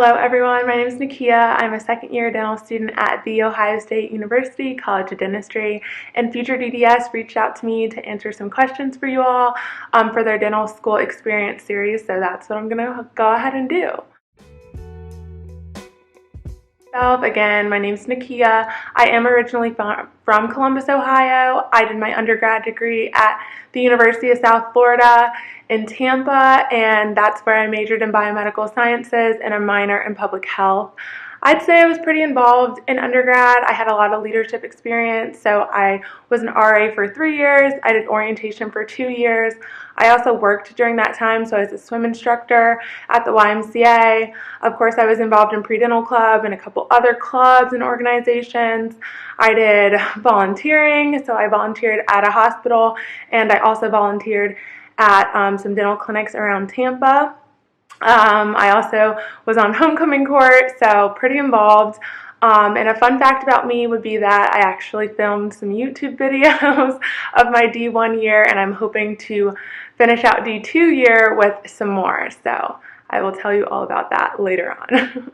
Hello everyone, my name is Nikkia. I'm a second year dental student at The Ohio State University College of Dentistry, and FutureDDS reached out to me to answer some questions for you all for their dental school experience series, so that's what I'm going to go ahead and do. Again, my name is Nikkia. I am originally from Columbus, Ohio. I did my undergrad degree at the University of South Florida in Tampa, and that's where I majored in biomedical sciences and a minor in public health. I'd say I was pretty involved in undergrad. I had a lot of leadership experience, so I was an RA for 3 years. I did orientation for 2 years. I also worked during that time, so I was a swim instructor at the YMCA. Of course, I was involved in pre-dental club and a couple other clubs and organizations. I did volunteering, so I volunteered at a hospital, and I also volunteered at some dental clinics around Tampa. I also was on homecoming court, so pretty involved. And a fun fact about me would be that I actually filmed some YouTube videos of my D1 year, and I'm hoping to finish out D2 year with some more. So I will tell you all about that later on.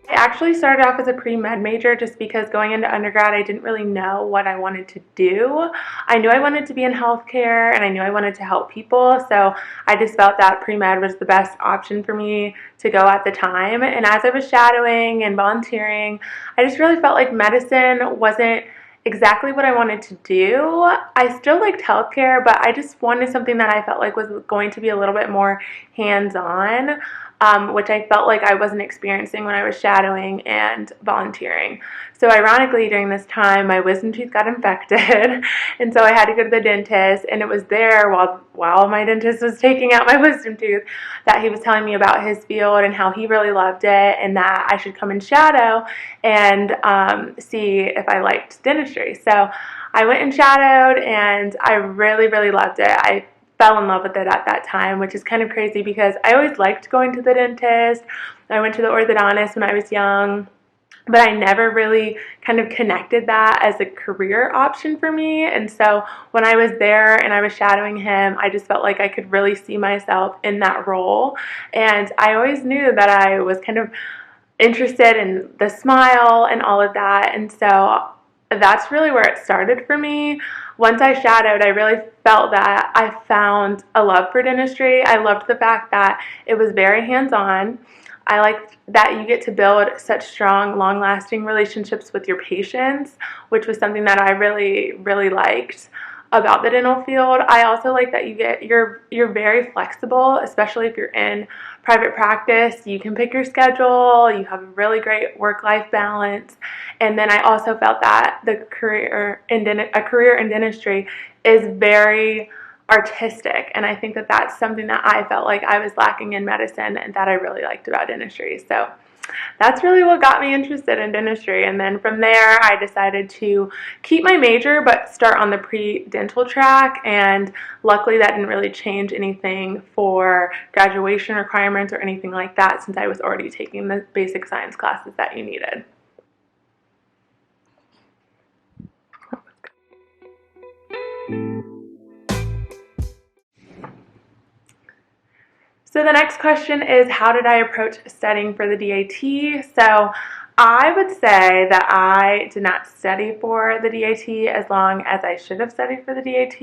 I actually started off as a pre-med major just because going into undergrad I didn't really know what I wanted to do. I knew I wanted to be in healthcare and I knew I wanted to help people, so I just felt that pre-med was the best option for me to go at the time. And as I was shadowing and volunteering, I just really felt like medicine wasn't exactly what I wanted to do. I still liked healthcare, but I just wanted something that I felt like was going to be a little bit more hands-on. Which I felt like I wasn't experiencing when I was shadowing and volunteering. So ironically, during this time, my wisdom tooth got infected, and so I had to go to the dentist, and it was there while my dentist was taking out my wisdom tooth that he was telling me about his field and how he really loved it and that I should come and shadow and see if I liked dentistry. So I went and shadowed, and I really, really loved it. I fell in love with it at that time, which is kind of crazy because I always liked going to the dentist. I went to the orthodontist when I was young, but I never really kind of connected that as a career option for me. And so when I was there and I was shadowing him, I just felt like I could really see myself in that role. And I always knew that I was kind of interested in the smile and all of that. And so that's really where it started for me. Once I shadowed, I really felt that I found a love for dentistry. I loved the fact that it was very hands-on. I liked that you get to build such strong, long-lasting relationships with your patients, which was something that I really, really liked about the dental field. I also like that you're very flexible, especially if you're in private practice. You can pick your schedule, you have a really great work-life balance, and then I also felt that a career in dentistry is very artistic, and I think that that's something that I felt like I was lacking in medicine and that I really liked about dentistry. So that's really what got me interested in dentistry. And then from there, I decided to keep my major but start on the pre-dental track, and luckily that didn't really change anything for graduation requirements or anything like that, since I was already taking the basic science classes that you needed. So the next question is, how did I approach studying for the DAT? So I would say that I did not study for the DAT as long as I should have studied for the DAT.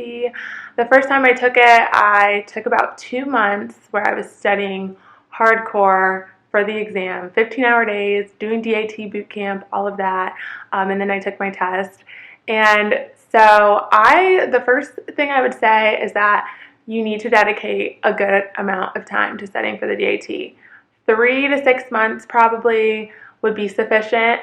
The first time I took it, I took about 2 months where I was studying hardcore for the exam, 15-hour days, doing DAT boot camp, all of that, and then I took my test. And so the first thing I would say is that you need to dedicate a good amount of time to studying for the DAT. 3 to 6 months probably would be sufficient.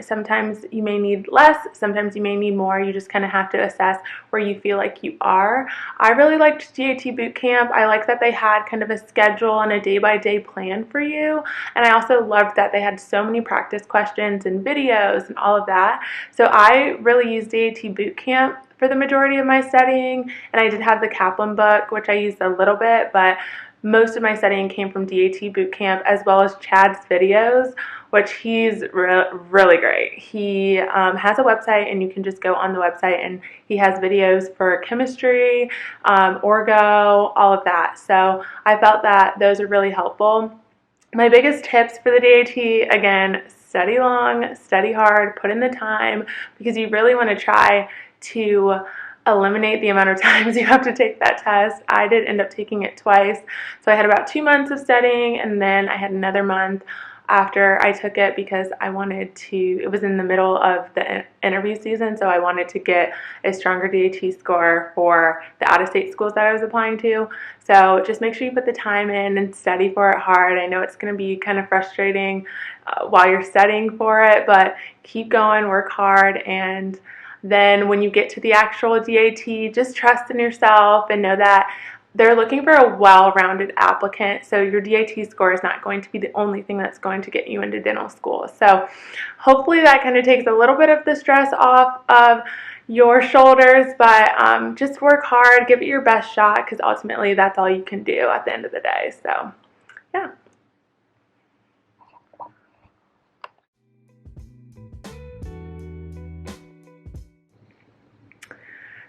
Sometimes you may need less, sometimes you may need more. You just kind of have to assess where you feel like you are. I really liked DAT boot camp. I liked that they had kind of a schedule and a day-by-day plan for you. And I also loved that they had so many practice questions and videos and all of that. So I really used DAT boot camp for the majority of my studying, and I did have the Kaplan book, which I used a little bit, but most of my studying came from DAT Bootcamp, as well as Chad's videos, which he's really great. He has a website, and you can just go on the website, and he has videos for chemistry, orgo, all of that. So I felt that those are really helpful. My biggest tips for the DAT, again, study long, study hard, put in the time, because you really want to try to eliminate the amount of times you have to take that test. I did end up taking it twice. So I had about 2 months of studying, and then I had another month after I took it because I wanted to, it was in the middle of the interview season, so I wanted to get a stronger DAT score for the out-of-state schools that I was applying to. So just make sure you put the time in and study for it hard. I know it's going to be kind of frustrating while you're studying for it, but keep going, work hard, and then when you get to the actual DAT, just trust in yourself and know that they're looking for a well-rounded applicant, so your DAT score is not going to be the only thing that's going to get you into dental school. So hopefully that kind of takes a little bit of the stress off of your shoulders, but just work hard, give it your best shot, because ultimately that's all you can do at the end of the day. So yeah.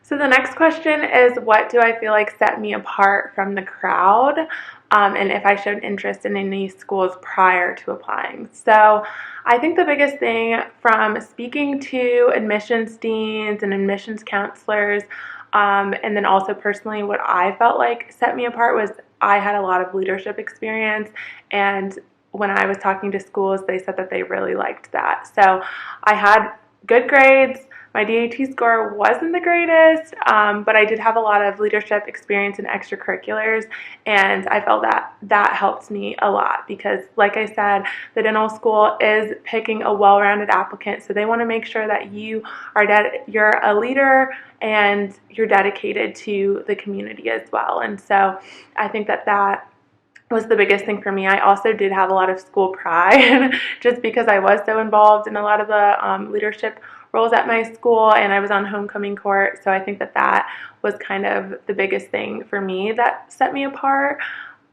So the next question is, what do I feel like set me apart from the crowd, and if I showed interest in any schools prior to applying? So I think the biggest thing from speaking to admissions deans and admissions counselors, and then also personally what I felt like set me apart was I had a lot of leadership experience, and when I was talking to schools, they said that they really liked that. So I had good grades. My DAT score wasn't the greatest, but I did have a lot of leadership experience in extracurriculars, and I felt that that helped me a lot because, like I said, the dental school is picking a well-rounded applicant, so they want to make sure that you're a leader and you're dedicated to the community as well. And so I think that was the biggest thing for me. I also did have a lot of school pride just because I was so involved in a lot of the leadership roles at my school, and I was on homecoming court, so I think that was kind of the biggest thing for me that set me apart.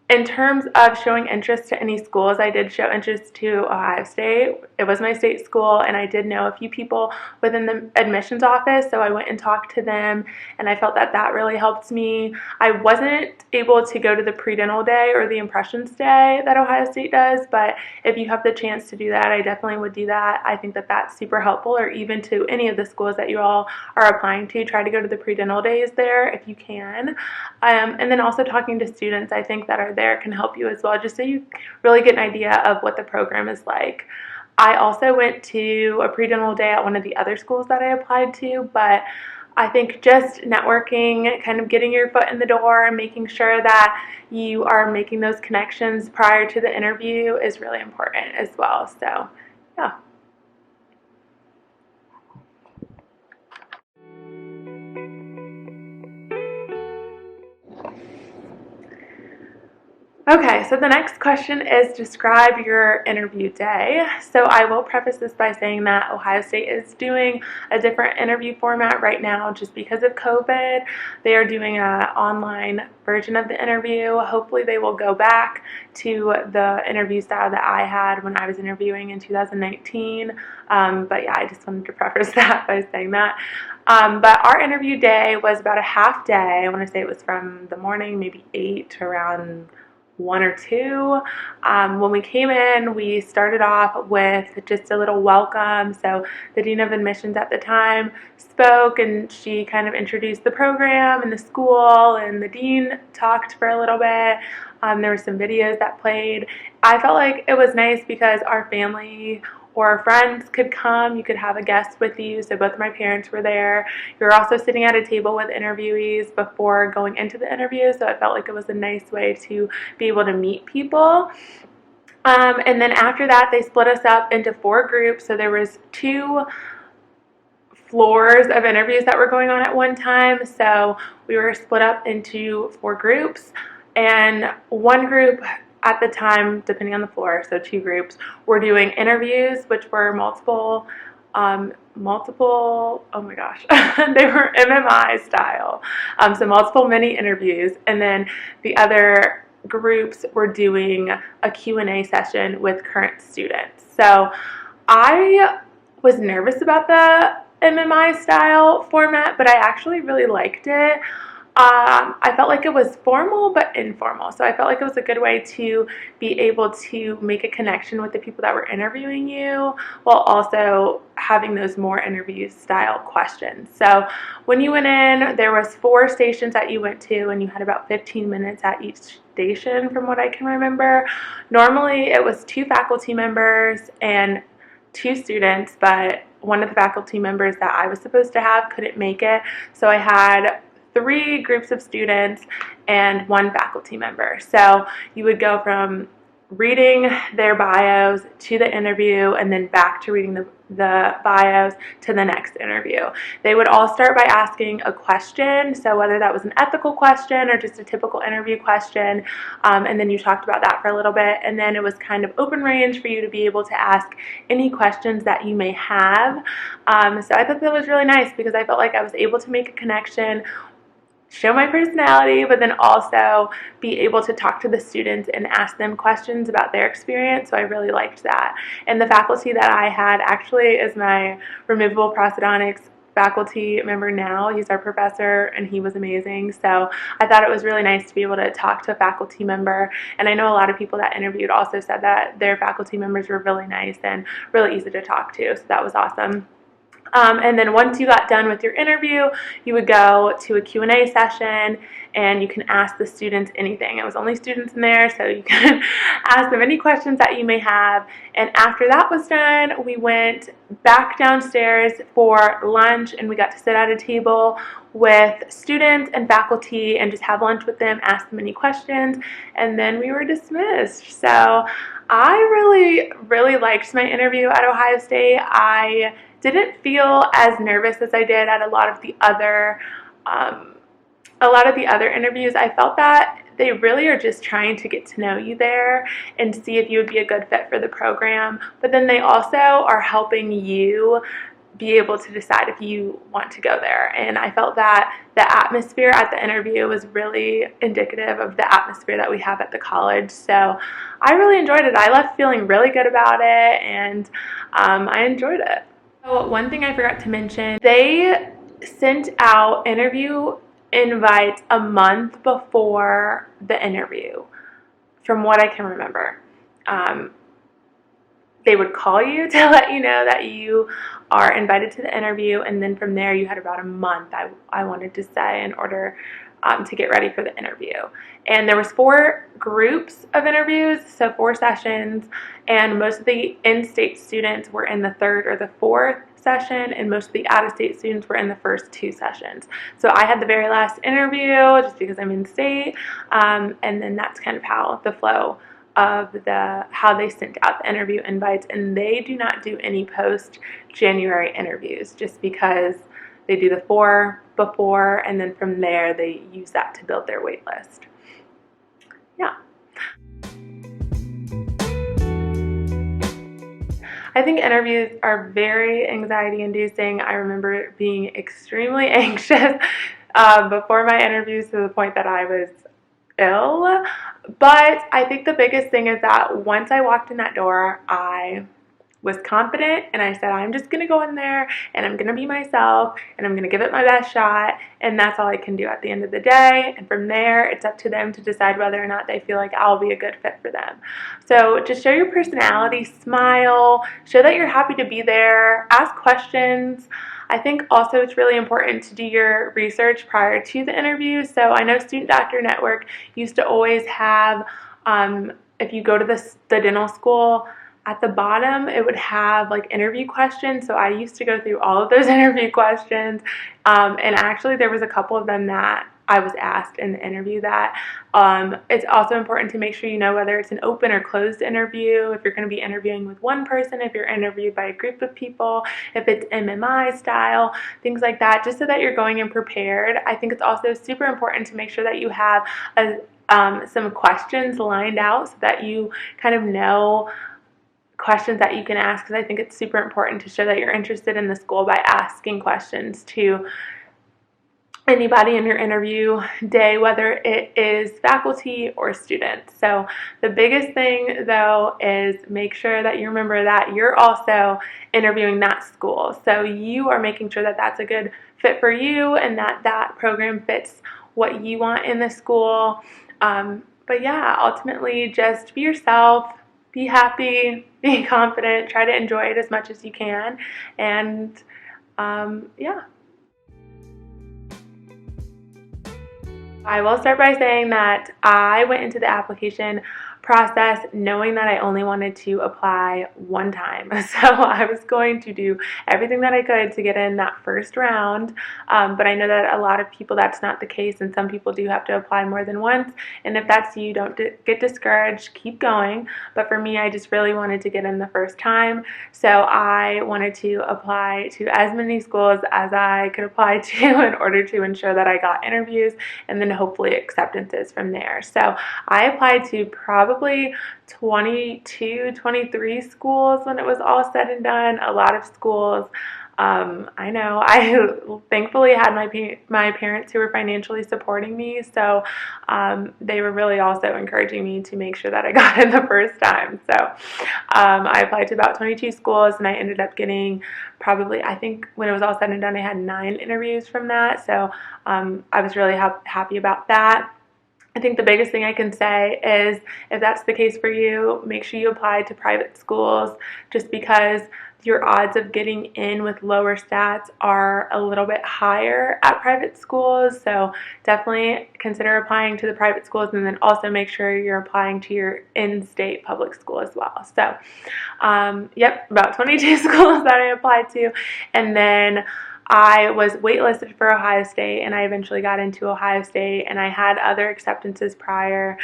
In terms of showing interest to any schools, I did show interest to Ohio State. It was my state school, and I did know a few people within the admissions office, so I went and talked to them, and I felt that really helped me. I wasn't able to go to the pre-dental day or the impressions day that Ohio State does, but if you have the chance to do that, I definitely would do that. I think that's super helpful, or even to any of the schools that you all are applying to, try to go to the pre-dental days there if you can. And then also talking to students, I think that are there can help you as well, just so you really get an idea of what the program is like. I also went to a pre-dental day at one of the other schools that I applied to, but I think just networking, kind of getting your foot in the door and making sure that you are making those connections prior to the interview is really important as well. So, yeah. Okay, so the next question is, describe your interview day. So I will preface this by saying that Ohio State is doing a different interview format right now just because of COVID. They are doing an online version of the interview. Hopefully they will go back to the interview style that I had when I was interviewing in 2019. But yeah, I just wanted to preface that by saying that. But our interview day was about a half day. I want to say it was from the morning, maybe 8 to around 1 or 2. When we came in, we started off with just a little welcome. So the Dean of Admissions at the time spoke, and she kind of introduced the program and the school, and the dean talked for a little bit. There were some videos that played. I felt like it was nice because our family or friends could come. You could have a guest with you. So both of my parents were there. You're also sitting at a table with interviewees before going into the interview. So I felt like it was a nice way to be able to meet people. And then after that, they split us up into 4 groups. So there was 2 floors of interviews that were going on at one time. So we were split up into 4 groups. And one group at the time, depending on the floor, so 2 groups, were doing interviews, which were multiple multiple, oh my gosh, they were MMI style, so multiple mini interviews, and then the other groups were doing a Q&A session with current students. So I was nervous about the MMI style format, but I actually really liked it. I felt like it was formal but informal, so I felt like it was a good way to be able to make a connection with the people that were interviewing you while also having those more interview style questions. So when you went in, there was 4 stations that you went to, and you had about 15 minutes at each station from what I can remember. Normally it was 2 faculty members and 2 students, but one of the faculty members that I was supposed to have couldn't make it, so I had 3 groups of students and 1 faculty member. So you would go from reading their bios to the interview and then back to reading the bios to the next interview. They would all start by asking a question, so whether that was an ethical question or just a typical interview question, and then you talked about that for a little bit, and then it was kind of open range for you to be able to ask any questions that you may have. So I thought that was really nice because I felt like I was able to make a connection, show my personality, but then also be able to talk to the students and ask them questions about their experience. So I really liked that. And the faculty that I had actually is my removable prosthodontics faculty member now. He's our professor and he was amazing. So I thought it was really nice to be able to talk to a faculty member. And I know a lot of people that interviewed also said that their faculty members were really nice and really easy to talk to. So that was awesome. And then once you got done with your interview, you would go to a Q&A session and you can ask the students anything. It was only students in there, so you can ask them any questions that you may have. And after that was done, we went back downstairs for lunch and we got to sit at a table with students and faculty and just have lunch with them, ask them any questions, and then we were dismissed. So I really liked my interview at Ohio State. I didn't feel as nervous as I did at a lot of the other interviews. I felt that they really are just trying to get to know you there and see if you would be a good fit for the program, but then they also are helping you be able to decide if you want to go there. And I felt that the atmosphere at the interview was really indicative of the atmosphere that we have at the college. So I really enjoyed it. I left feeling really good about it, and I enjoyed it. So one thing I forgot to mention, they sent out interview invites a month before the interview, from what I can remember. They would call you to let you know that you are invited to the interview, and then from there you had about a month, I wanted to say, in order to get ready for the interview. And there was 4 groups of interviews, so 4 sessions, and most of the in-state students were in the 3rd or the 4th session, and most of the out-of-state students were in the first 2 sessions. So I had the very last interview just because I'm in state, and then that's kind of how the flow of how they sent out the interview invites. And they do not do any post-January interviews just because they do the 4 before, and then from there they use that to build their wait list. Yeah. I think interviews are very anxiety inducing. I remember being extremely anxious before my interviews to the point that I was ill. But I think the biggest thing is that once I walked in that door, I was confident and I said, I'm just going to go in there and I'm going to be myself and I'm going to give it my best shot, and that's all I can do at the end of the day. And from there, it's up to them to decide whether or not they feel like I'll be a good fit for them. So just show your personality, smile, show that you're happy to be there, ask questions. I think also it's really important to do your research prior to the interview. So I know Student Doctor Network used to always have, if you go to the dental school, at the bottom it would have like interview questions. So I used to go through all of those interview questions, and actually there was a couple of them that I was asked in the interview that it's also important to make sure you know whether it's an open or closed interview, if you're going to be interviewing with one person, if you're interviewed by a group of people, if it's MMI style, things like that, just so that you're going in prepared. I think it's also super important to make sure that you have some questions lined out so that you kind of know questions that you can ask, because I think it's super important to show that you're interested in the school by asking questions to anybody in your interview day, whether it is faculty or students. So the biggest thing though is make sure that you remember that you're also interviewing that school. So you are making sure that that's a good fit for you and that that program fits what you want in the school. But yeah, ultimately just be yourself, be happy, be confident, try to enjoy it as much as you can, and yeah. I will start by saying that I went into the application process knowing that I only wanted to apply one time. So I was going to do everything that I could to get in that first round, but I know that a lot of people that's not the case, and some people do have to apply more than once, and if that's you, don't get discouraged, keep going. But for me, I just really wanted to get in the first time, so I wanted to apply to as many schools as I could apply to in order to ensure that I got interviews and then hopefully acceptances from there. So I applied to probably 22, 23 schools when it was all said and done. A lot of schools. I know. I thankfully had my parents who were financially supporting me, so they were really also encouraging me to make sure that I got in the first time. So I applied to about 22 schools, and I ended up getting probably, I think when it was all said and done, I had 9 interviews from that. So I was really happy about that. I think the biggest thing I can say is if that's the case for you, make sure you apply to private schools, just because your odds of getting in with lower stats are a little bit higher at private schools. So definitely consider applying to the private schools, and then also make sure you're applying to your in-state public school as well. So yep, about 22 schools that I applied to, and then I was waitlisted for Ohio State, and I eventually got into Ohio State, and I had other acceptances prior,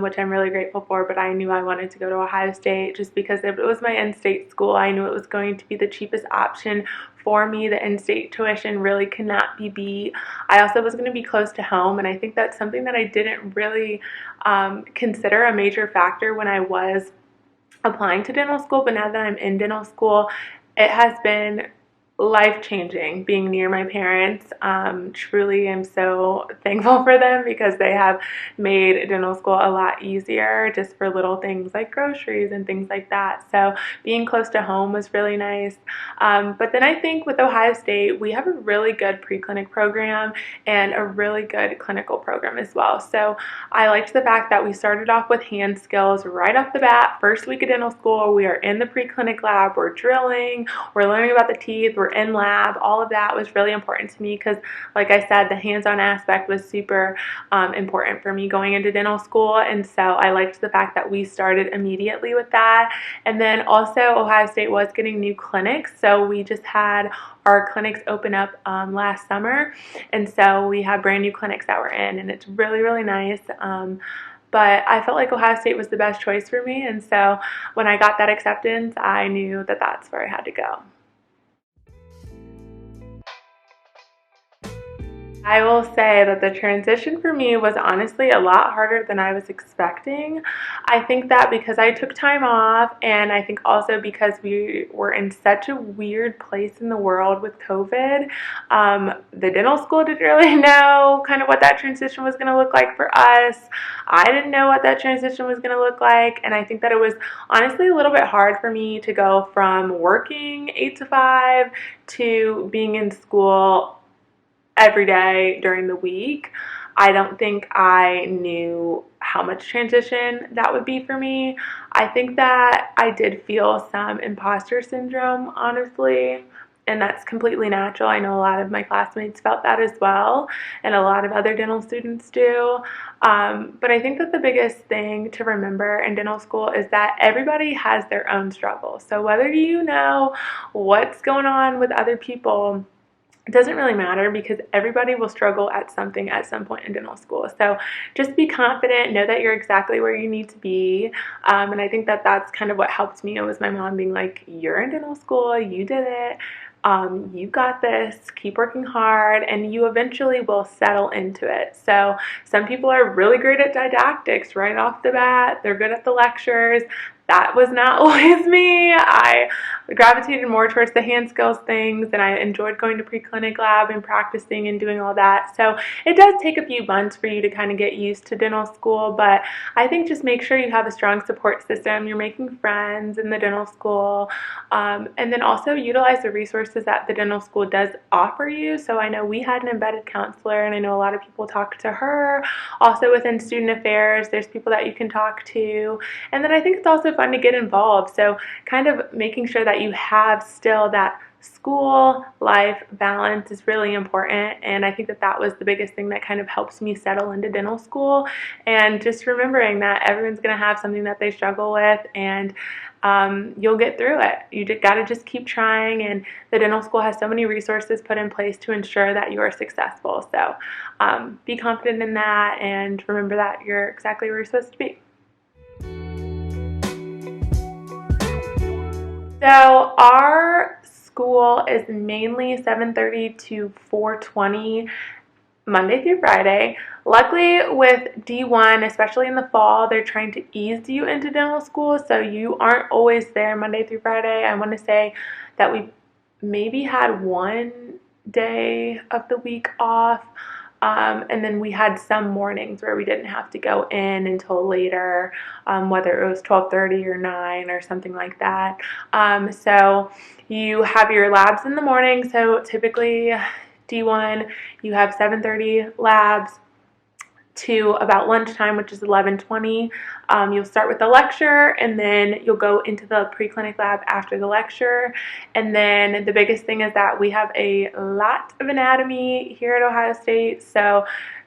which I'm really grateful for, but I knew I wanted to go to Ohio State just because it was my in-state school. I knew it was going to be the cheapest option for me. The in-state tuition really cannot be beat. I also was going to be close to home, and I think that's something that I didn't really consider a major factor when I was applying to dental school, but now that I'm in dental school, it has been life-changing being near my parents. Truly am so thankful for them, because they have made dental school a lot easier just for little things like groceries and things like that. So being close to home was really nice. But then I think with Ohio State, we have a really good pre-clinic program and a really good clinical program as well. So I liked the fact that we started off with hand skills right off the bat. First week of dental school, we are in the pre-clinic lab, we're drilling, we're learning about the teeth, we're in lab. All of that was really important to me because, like I said, the hands-on aspect was super important for me going into dental school, and so I liked the fact that we started immediately with that. And then also Ohio State was getting new clinics, so we just had our clinics open up last summer, and so we have brand new clinics that we're in, and it's really, really nice. But I felt like Ohio State was the best choice for me, and so when I got that acceptance, I knew that that's where I had to go. I will say that the transition for me was honestly a lot harder than I was expecting. I think that because I took time off, and I think also because we were in such a weird place in the world with COVID, the dental school didn't really know kind of what that transition was going to look like for us. I didn't know what that transition was going to look like, and I think that it was honestly a little bit hard for me to go from working 8 to 5 to being in school every day during the week. I don't think I knew how much transition that would be for me. I think that I did feel some imposter syndrome, honestly, and that's completely natural. I know a lot of my classmates felt that as well, and a lot of other dental students do. But I think that the biggest thing to remember in dental school is that everybody has their own struggle. So whether you know what's going on with other people, it doesn't really matter, because everybody will struggle at something at some point in dental school. So just be confident, know that you're exactly where you need to be. And I think that that's kind of what helped me. It was my mom being like, you're in dental school, you did it. You got this, keep working hard, and you eventually will settle into it. So some people are really great at didactics right off the bat. They're good at the lectures. that was not always me. I gravitated more towards the hand skills things, and I enjoyed going to pre-clinic lab and practicing and doing all that. So it does take a few months for you to kind of get used to dental school, but I think just make sure you have a strong support system, you're making friends in the dental school, and then also utilize the resources that the dental school does offer you. So I know we had an embedded counselor, and I know a lot of people talk to her. Also within student affairs, there's people that you can talk to. And then I think it's also fun to get involved. So kind of making sure that you have still that school life balance is really important, and I think that that was the biggest thing that kind of helps me settle into dental school, and just remembering that everyone's going to have something that they struggle with, and you'll get through it. You got to just keep trying, and the dental school has so many resources put in place to ensure that you are successful. So be confident in that, and remember that you're exactly where you're supposed to be. So our school is mainly 7:30 to 4:20 Monday through Friday. Luckily with D1, especially in the fall, they're trying to ease you into dental school, so you aren't always there Monday through Friday. I want to say that we maybe had one day of the week off, and then we had some mornings where we didn't have to go in until later, whether it was 12:30 or 9 or something like that. So you have your labs in the morning, so typically D1, you have 7:30 labs to about lunchtime, which is 11:20. You'll start with the lecture, and then you'll go into the pre-clinic lab after the lecture. And then the biggest thing is that we have a lot of anatomy here at Ohio State. So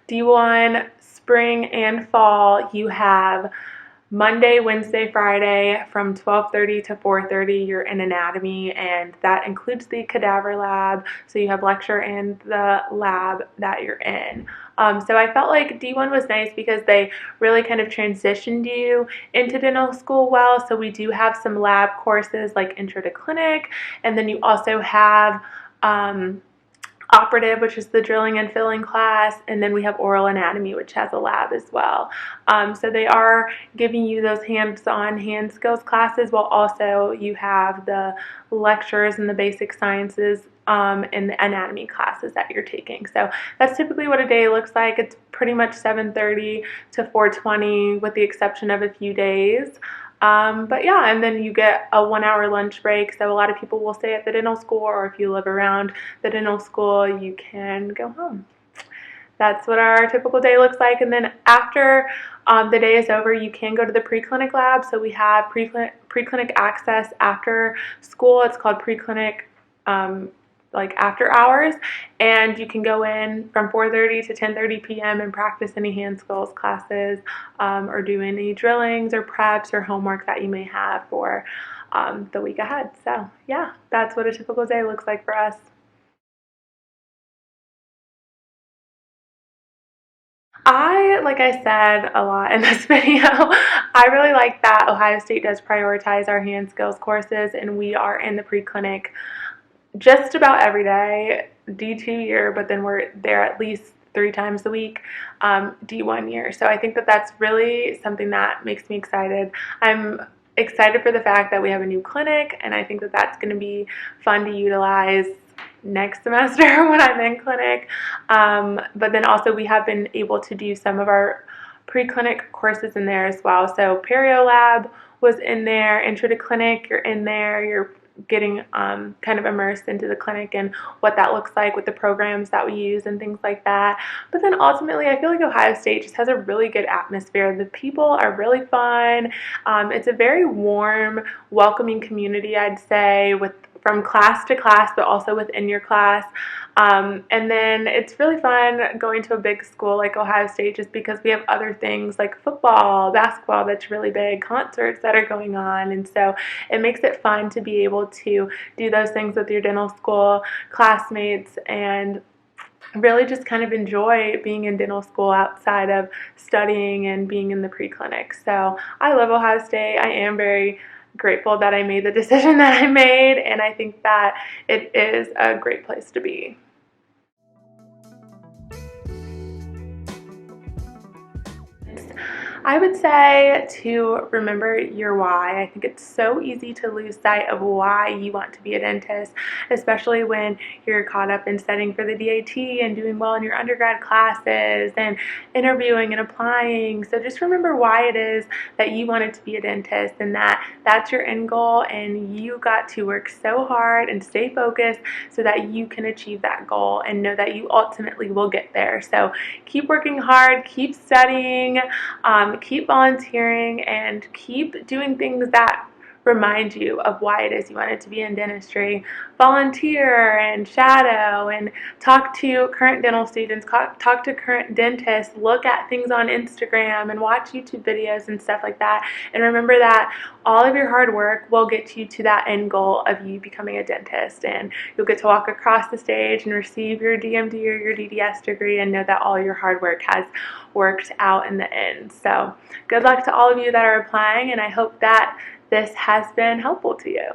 D1, spring and fall, you have Monday, Wednesday, Friday from 12:30 to 4:30 you're in anatomy, and that includes the cadaver lab, so you have lecture and the lab that you're in. So I felt like D1 was nice because they really kind of transitioned you into dental school well. So we do have some lab courses like Intro to Clinic, and then you also have operative, which is the drilling and filling class, and then we have oral anatomy, which has a lab as well. So they are giving you those hands-on hand skills classes, while also you have the lectures and the basic sciences and the anatomy classes that you're taking. So that's typically what a day looks like. It's pretty much 7:30 to 4:20 with the exception of a few days. But yeah, and then you get a 1-hour lunch break. So a lot of people will stay at the dental school, or if you live around the dental school, you can go home. That's what our typical day looks like. And then after the day is over, you can go to the pre-clinic lab. So we have pre-clinic access after school. It's called pre-clinic like after hours, and you can go in from 4:30 to 10:30 p.m. and practice any hand skills classes, or do any drillings or preps or homework that you may have for the week ahead. So yeah, that's what a typical day looks like for us. Like I said a lot in this video, I really like that Ohio State does prioritize our hand skills courses, and we are in the pre-clinic just about every day, D2 year, but then we're there at least 3 times a week, D1 year. So I think that that's really something that makes me excited. I'm excited for the fact that we have a new clinic, and I think that that's going to be fun to utilize next semester when I'm in clinic. But then also we have been able to do some of our pre-clinic courses in there as well. So Perio Lab was in there, Intro to Clinic, you're in there, you're getting kind of immersed into the clinic and what that looks like with the programs that we use and things like that. But then ultimately, I feel like Ohio State just has a really good atmosphere. The people are really fun. It's a very warm, welcoming community, I'd say, from class to class, but also within your class. And then it's really fun going to a big school like Ohio State, just because we have other things like football, basketball that's really big, concerts that are going on. And so it makes it fun to be able to do those things with your dental school classmates and really just kind of enjoy being in dental school outside of studying and being in the pre-clinic. So I love Ohio State. I am very grateful that I made the decision that I made, and I think that it is a great place to be. I would say to remember your why. I think it's so easy to lose sight of why you want to be a dentist, especially when you're caught up in studying for the DAT and doing well in your undergrad classes and interviewing and applying. So just remember why it is that you wanted to be a dentist, and that's your end goal, and you got to work so hard and stay focused so that you can achieve that goal and know that you ultimately will get there. So keep working hard, keep studying, keep volunteering, and keep doing things that remind you of why it is you wanted to be in dentistry. Volunteer and shadow and talk to current dental students, talk to current dentists, look at things on Instagram and watch YouTube videos and stuff like that. And remember that all of your hard work will get you to that end goal of you becoming a dentist, and you'll get to walk across the stage and receive your DMD or your DDS degree and know that all your hard work has worked out in the end. So good luck to all of you that are applying, and I hope that this has been helpful to you.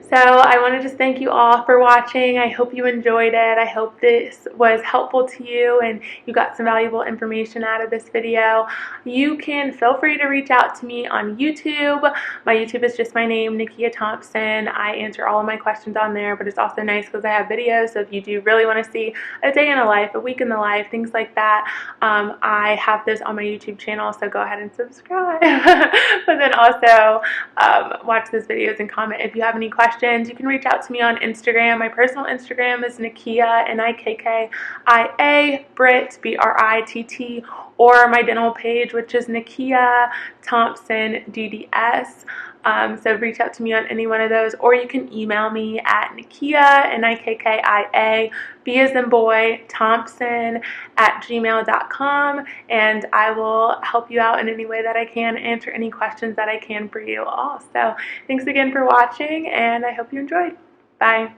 So I want to just thank you all for watching. I hope you enjoyed it. I hope this was helpful to you and you got some valuable information out of this video. You can feel free to reach out to me on YouTube. My YouTube is just my name, Nikkia Thompson. I answer all of my questions on there, but it's also nice because I have videos. So if you do really want to see a day in a life, a week in the life, things like that, I have those on my YouTube channel. So go ahead and subscribe. But then also watch those videos and comment if you have any questions. You can reach out to me on Instagram. My personal Instagram is Nikkia, Nikkia, Britt, BRITT, or my dental page, which is Nikkia Thompson DDS. So reach out to me on any one of those, or you can email me at Nikkia, Nikkia, B as in boy, Thompson @gmail.com, and I will help you out in any way that I can, answer any questions that I can for you all. So thanks again for watching, and I hope you enjoyed. Bye.